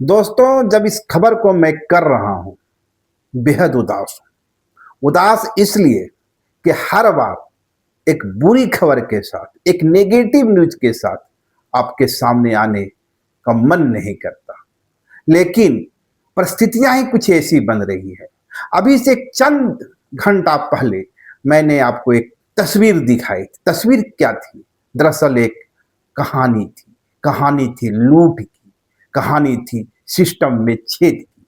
दोस्तों, जब इस खबर को मैं कर रहा हूं, बेहद उदास हूं। उदास इसलिए कि हर बार एक बुरी खबर के साथ, एक नेगेटिव न्यूज के साथ आपके सामने आने का मन नहीं करता। लेकिन परिस्थितियां ही कुछ ऐसी बन रही है। अभी से चंद घंटा पहले मैंने आपको एक तस्वीर दिखाई थी। तस्वीर क्या थी? दरअसल एक कहानी थी। कहानी थी लूट की, कहानी थी सिस्टम में छेद की,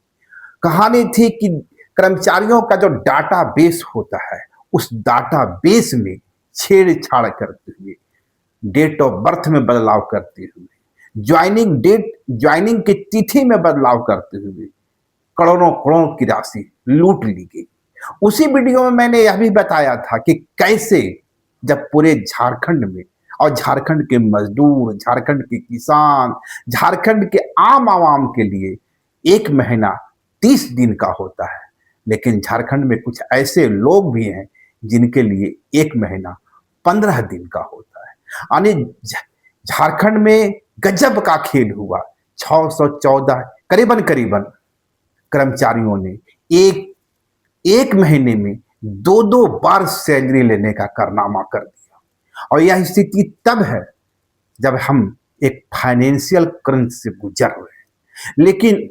कहानी थी कि कर्मचारियों का जो डाटा बेस होता है, उस डाटा बेस में छेड़छाड़ करते हुए, डेट ऑफ बर्थ में बदलाव करते हुए, ज्वाइनिंग की तिथि में बदलाव करते हुए करोड़ों करोड़ की राशि लूट ली गई। उसी वीडियो में मैंने यह भी बताया था कि कैसे जब पूरे झारखंड में, और झारखंड के मजदूर, झारखंड के किसान, झारखंड के आम आवाम के लिए एक महीना 30 दिन का होता है, लेकिन झारखंड में कुछ ऐसे लोग भी हैं जिनके लिए एक महीना 15 दिन का होता है। यानी झारखंड में गजब का खेल हुआ। 614 करीबन करीबन कर्मचारियों ने एक एक महीने में दो दो बार सैलरी लेने का कारनामा कर दिया। और यह स्थिति तब है जब हम एक फाइनेंशियल क्रंच से गुजर रहे हैं। लेकिन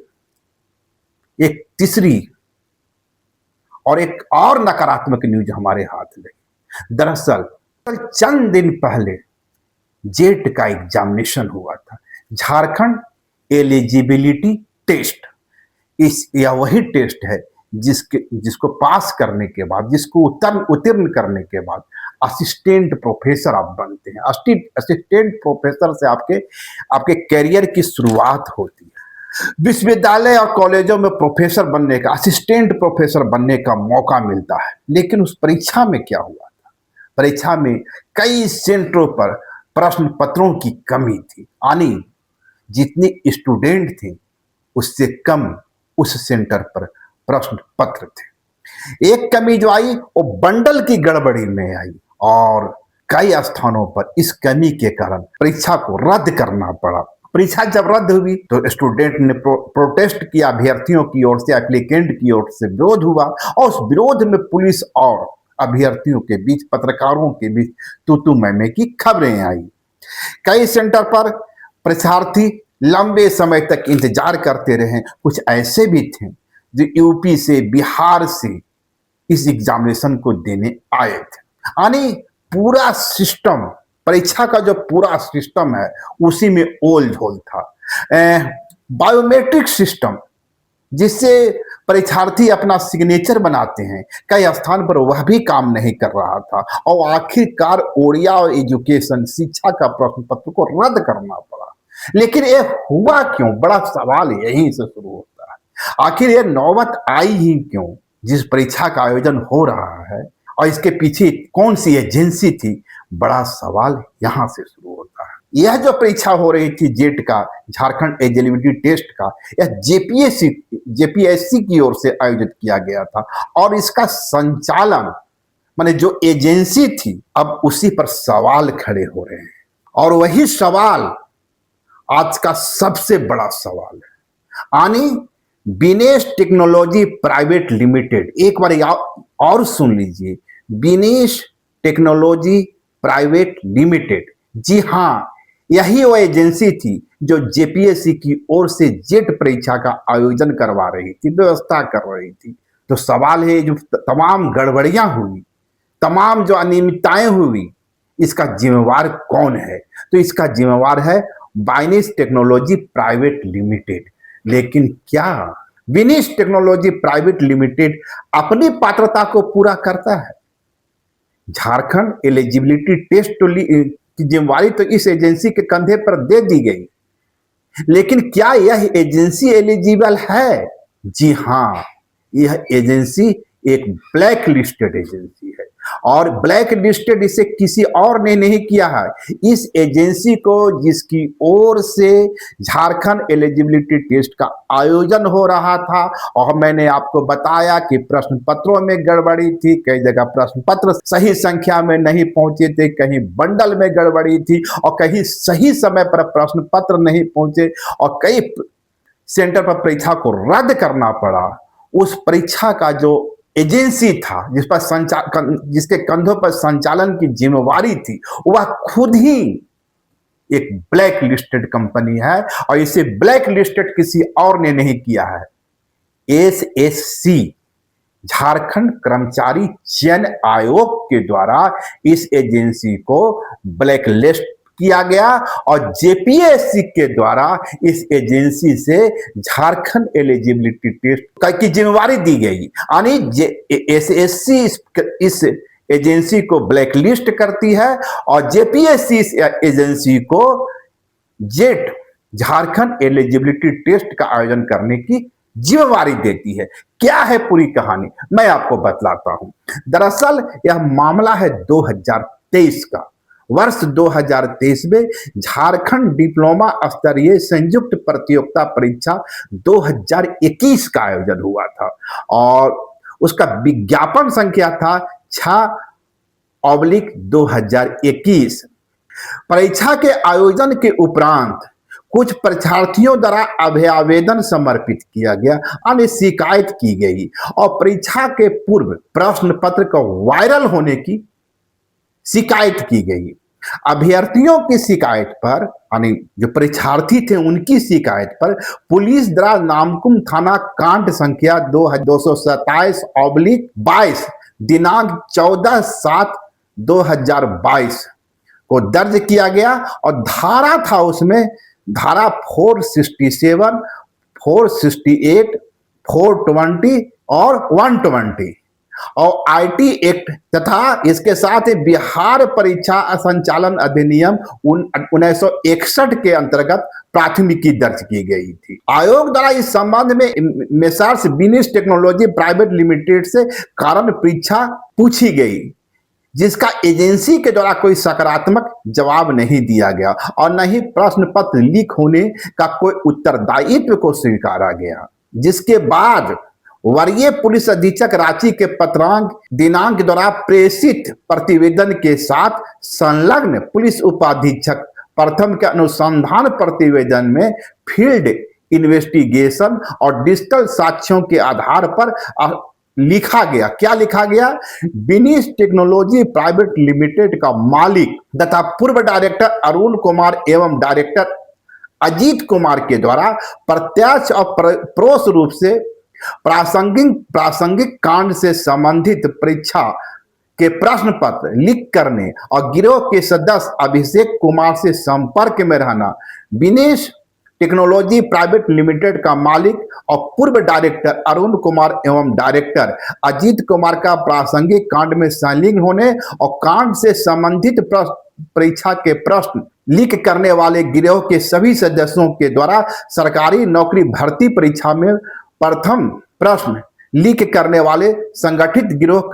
एक तीसरी और एक और नकारात्मक न्यूज हमारे हाथ लगी। दरअसल चंद दिन पहले जेट का एग्जामिनेशन हुआ था, झारखंड एलिजिबिलिटी टेस्ट। यह वही टेस्ट है जिसको पास करने के बाद, जिसको उत्तीर्ण करने के बाद असिस्टेंट प्रोफेसर आप बनते हैं। असिस्टेंट प्रोफेसर से आपके करियर की शुरुआत होती है। विश्वविद्यालय और कॉलेजों में प्रोफेसर बनने का, असिस्टेंट प्रोफेसर बनने का मौका मिलता है। लेकिन उस परीक्षा में क्या हुआ था? परीक्षा में कई सेंटरों पर प्रश्न पत्रों की कमी थी। यानी जितने स्टूडेंट थे उससे कम उस सेंटर पर प्रश्न पत्र थे। एक कमी जो आई वो बंडल की गड़बड़ी में आई, और कई स्थानों पर इस कमी के कारण परीक्षा को रद्द करना पड़ा। परीक्षा जब रद्द हुई तो स्टूडेंट ने प्रोटेस्ट किया, अभ्यर्थियों की ओर से, एप्लीकेंट की ओर से विरोध हुआ, और उस विरोध में पुलिस और अभ्यर्थियों के बीच, पत्रकारों के बीच तू मैं की खबरें आई। कई सेंटर पर परीक्षार्थी लंबे समय तक इंतजार करते रहे। कुछ ऐसे भी थे जो यूपी से, बिहार से इस एग्जामिनेशन को देने आए थे। यानी पूरा सिस्टम, परीक्षा का जो पूरा सिस्टम है उसी में ओल झोल था। बायोमेट्रिक सिस्टम जिससे परीक्षार्थी अपना सिग्नेचर बनाते हैं, कई स्थान पर वह भी काम नहीं कर रहा था, और आखिरकार ओडिया और एजुकेशन, शिक्षा का प्रश्न पत्र को रद्द करना पड़ा। लेकिन ये हुआ क्यों? बड़ा सवाल यहीं से शुरू होता है। आखिर ये नौबत आई ही क्यों? जिस परीक्षा का आयोजन हो रहा है और इसके पीछे कौन सी एजेंसी थी, बड़ा सवाल यहां से शुरू होता है। यह जो परीक्षा हो रही थी जेट का, झारखंड एलिजिबिलिटी टेस्ट का, यह जेपीएससी की ओर से आयोजित किया गया था, और इसका संचालन, माने जो एजेंसी थी, अब उसी पर सवाल खड़े हो रहे हैं। और वही सवाल आज का सबसे बड़ा सवाल है। यानी विनेश टेक्नोलॉजी प्राइवेट लिमिटेड, एक बार और सुन लीजिए, विनेश टेक्नोलॉजी प्राइवेट लिमिटेड। जी हां, यही वो एजेंसी थी जो जेपीएससी की ओर से जेट परीक्षा का आयोजन करवा रही थी, व्यवस्था कर रही थी। तो सवाल है, जो तमाम गड़बड़ियां हुई, तमाम जो अनियमितताएं हुई, इसका जिम्मेवार कौन है? तो इसका जिम्मेवार है विनेश टेक्नोलॉजी प्राइवेट लिमिटेड। लेकिन क्या विनेश टेक्नोलॉजी प्राइवेट लिमिटेड अपनी पात्रता को पूरा करता है? झारखंड एलिजिबिलिटी टेस्ट की जिम्मेवारी तो इस एजेंसी के कंधे पर दे दी गई, लेकिन क्या यह एजेंसी एलिजिबल है? जी हां, यह एजेंसी एक ब्लैक लिस्टेड एजेंसी है, और ब्लैक लिस्टेड इसे किसी और ने नहीं किया है। इस एजेंसी को, जिसकी ओर से झारखंड एलिजिबिलिटी टेस्ट का आयोजन हो रहा था, और मैंने आपको बताया कि प्रश्न पत्रों में गड़बड़ी थी, कई जगह प्रश्न पत्र सही संख्या में नहीं पहुंचे थे, कहीं बंडल में गड़बड़ी थी, और कहीं सही समय पर प्रश्न पत्र नहीं पहुंचे, और कई सेंटर पर परीक्षा को रद्द करना पड़ा। उस परीक्षा का जो एजेंसी था जिसके कंधों पर संचालन की जिम्मेवारी थी, वह खुद ही एक ब्लैक लिस्टेड कंपनी है और इसे ब्लैक लिस्टेड किसी और ने नहीं किया है। एसएससी झारखंड कर्मचारी चयन आयोग के द्वारा इस एजेंसी को ब्लैक लिस्ट किया गया और जेपीएससी के द्वारा इस एजेंसी से झारखंड एलिजिबिलिटी टेस्ट की जिम्मेवारी दी गई। यानी एसएससी इस एजेंसी को ब्लैक लिस्ट करती है और जेपीएससी इस एजेंसी को जेट झारखंड एलिजिबिलिटी टेस्ट का आयोजन करने की जिम्मेवारी देती है। क्या है पूरी कहानी, मैं आपको बतलाता हूं। दरअसल यह मामला है 2023 का। वर्ष 2023 में झारखंड डिप्लोमा स्तरीय संयुक्त प्रतियोगिता परीक्षा 2021 का आयोजन हुआ था और उसका विज्ञापन संख्या था 6/2021। परीक्षा के आयोजन के उपरांत कुछ परीक्षार्थियों द्वारा अभ्यावेदन समर्पित किया गया, यानी शिकायत की गई और परीक्षा के पूर्व प्रश्न पत्र को वायरल होने की शिकायत की गई। अभ्यर्थियों की शिकायत पर, यानी जो परीक्षार्थी थे उनकी शिकायत पर पुलिस द्वारा नामकुम थाना कांड संख्या 227/22 दिनांक 14/7/2022 को दर्ज किया गया और धारा था उसमें धारा 467, 468, 420 और 120 और आईटी एक्ट तथा इसके साथ ही बिहार परीक्षा संचालन अधिनियम 1961 के अंतर्गत प्राथमिकी दर्ज की गई थी। आयोग द्वारा इस संबंध में messrs beans technology private limited से कारण परीक्षा पूछी गई, जिसका एजेंसी के द्वारा कोई सकारात्मक जवाब नहीं दिया गया और न ही प्रश्न पत्र लीक होने का कोई उत्तरदायित्व को स्वीकारा गया। जिसके बाद वरीय पुलिस अधीक्षक रांची के पत्रांक दिनांक द्वारा प्रेषित प्रतिवेदन के साथ संलग्न पुलिस उपाधीक्षक प्रथम के अनुसंधान प्रतिवेदन में फील्ड इन्वेस्टिगेशन और डिजिटल साक्ष्यों के आधार पर लिखा गया। क्या लिखा गया? बिनिस टेक्नोलॉजी प्राइवेट लिमिटेड का मालिक तथा पूर्व डायरेक्टर अरुण कुमार एवं डायरेक्टर अजीत कुमार के द्वारा प्रत्यक्ष और परोक्ष रूप से प्रासंगिक कांड से संबंधित परीक्षा के प्रश्न पत्र लीक करने और गिरोह के सदस्य अभिषेक कुमार से संपर्क में रहना, बिनिस टेक्नोलॉजी प्राइवेट लिमिटेड का मालिक और पूर्व डायरेक्टर अरुण कुमार एवं डायरेक्टर अजीत कुमार का प्रासंगिक कांड में संलग्न होने और कांड से संबंधित परीक्षा के प्रश्न लीक करने वाले गिरोह के सभी सदस्यों के द्वारा सरकारी नौकरी भर्ती परीक्षा में प्रथम प्रश्न लीक करने वाले संगठित गिरोह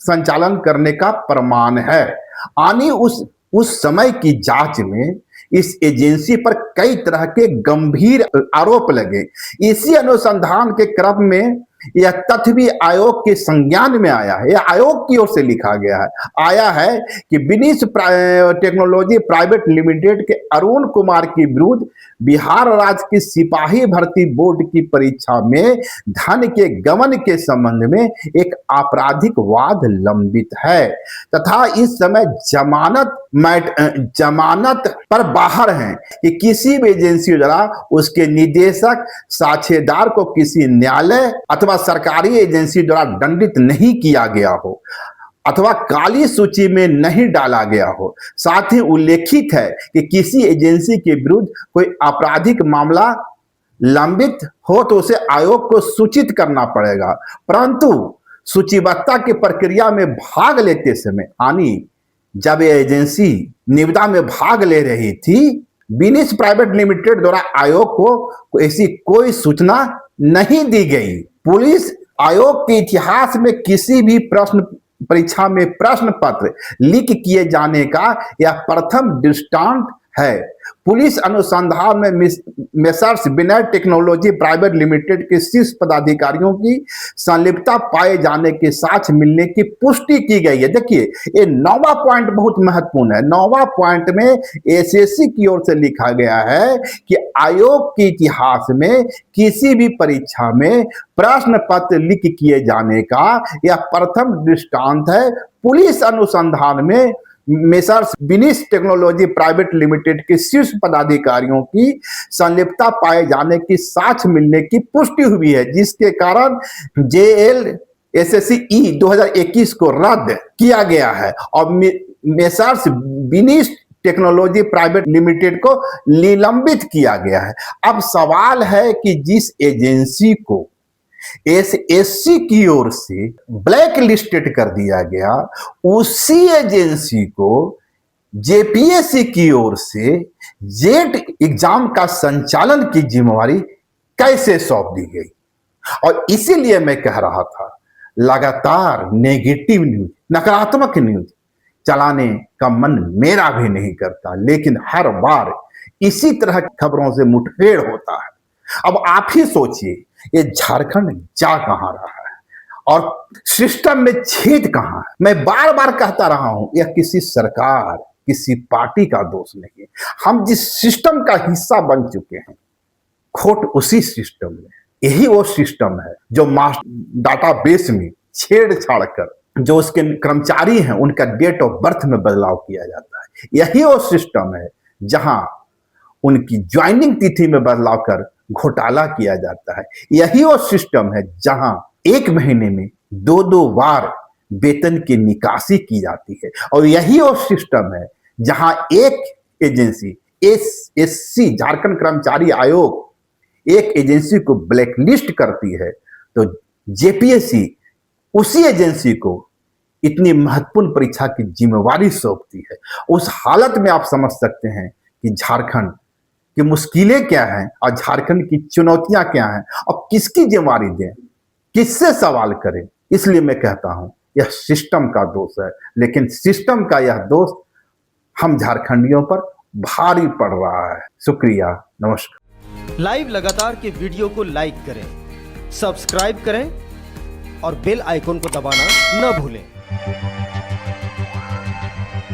संचालन करने का प्रमाण है। यानी उस समय की जांच में इस एजेंसी पर कई तरह के गंभीर आरोप लगे। इसी अनुसंधान के क्रम में यह तथ्य भी आयोग के संज्ञान में आया है, यह आयोग की ओर से लिखा गया है, आया है कि बिनिस टेक्नोलॉजी प्राइवेट लिमिटेड के अरुण कुमार के विरुद्ध बिहार राज्य की सिपाही भर्ती बोर्ड की परीक्षा में धन के गमन के संबंध में एक आपराधिक वाद लंबित है तथा इस समय जमानत पर बाहर हैं कि किसी भी एजेंसी द्वारा उसके निदेशक साझेदार को किसी न्यायालय अथवा सरकारी एजेंसी द्वारा दंडित नहीं किया गया हो अथवा काली सूची में नहीं डाला गया हो। साथ ही उल्लेखित है कि किसी एजेंसी के विरुद्ध कोई आपराधिक मामला लंबित हो तो उसे आयोग को सूचित करना पड़ेगा, परंतु सूचीबद्धता की प्रक्रिया में भाग लेते समय यानी जब यह एजेंसी निविदा में भाग ले रही थी, बिनिस प्राइवेट लिमिटेड द्वारा आयोग को ऐसी कोई सूचना नहीं दी गई। पुलिस आयोग के इतिहास में किसी भी परीक्षा में प्रश्न पत्र लीक किए जाने का यह प्रथम दृष्टांत है। पुलिस अनुसंधान में मेसर्स विनय टेक्नोलॉजी प्राइवेट लिमिटेड के शीर्ष पदाधिकारियों की संलिप्तता पाए जाने के साक्ष्य मिलने की पुष्टि की गई है। देखिए, ये 9वां पॉइंट बहुत महत्वपूर्ण है। 9वां पॉइंट में एसएससी की ओर से लिखा गया है कि आयोग के इतिहास में किसी भी परीक्षा में प्रश्न पत्र लीक किए जाने का यह प्रथम दृष्टांत है। पुलिस अनुसंधान में मेसर्स विनिस टेक्नोलॉजी प्राइवेट लिमिटेड के शीर्ष पदाधिकारियों की संलिप्तता पाए जाने की साक्ष्य मिलने की पुष्टि हुई है, जिसके कारण जेएल एसएससी 2021 को रद्द किया गया है और मेसर्स विनिस टेक्नोलॉजी प्राइवेट लिमिटेड को निलंबित किया गया है। अब सवाल है कि जिस एजेंसी को एसएससी की ओर से ब्लैक लिस्टेड कर दिया गया, उसी एजेंसी को जेपीएससी की ओर से जेट एग्जाम का संचालन की जिम्मेवारी कैसे सौंप दी गई। और इसीलिए मैं कह रहा था, लगातार नेगेटिव न्यूज, नकारात्मक न्यूज चलाने का मन मेरा भी नहीं करता, लेकिन हर बार इसी तरह की खबरों से मुठभेड़ होता है। अब आप ही सोचिए, ये झारखंड जा कहां रहा है और सिस्टम में छेद कहां है। मैं बार बार कहता रहा हूं, यह किसी सरकार, किसी पार्टी का दोष नहीं है। हम जिस सिस्टम का हिस्सा बन चुके हैं, खोट उसी सिस्टम में। यही वो सिस्टम है जो मास्टर डाटाबेस में छेड़छाड़ कर जो उसके कर्मचारी हैं उनका डेट ऑफ बर्थ में बदलाव किया जाता है। यही वो सिस्टम है जहां उनकी ज्वाइनिंग तिथि में बदलाव कर घोटाला किया जाता है। यही वो सिस्टम है जहां एक महीने में 2-2 बार वेतन की निकासी की जाती है। और यही वो सिस्टम है जहां एक एजेंसी एसएससी झारखंड कर्मचारी आयोग एक एजेंसी को ब्लैकलिस्ट करती है तो जेपीएससी उसी एजेंसी को इतनी महत्वपूर्ण परीक्षा की जिम्मेवारी सौंपती है। उस हालत में आप समझ सकते हैं कि झारखंड की मुश्किलें क्या हैं और झारखंड की चुनौतियां क्या हैं और किसकी जिम्मेवारी दें, किससे सवाल करें। इसलिए मैं कहता हूं, यह सिस्टम का दोष है, लेकिन सिस्टम का यह दोष हम झारखंडियों पर भारी पड़ रहा है। शुक्रिया, नमस्कार। लाइव लगातार के वीडियो को लाइक करें, सब्सक्राइब करें और बेल आइकन को दबाना न भूलें।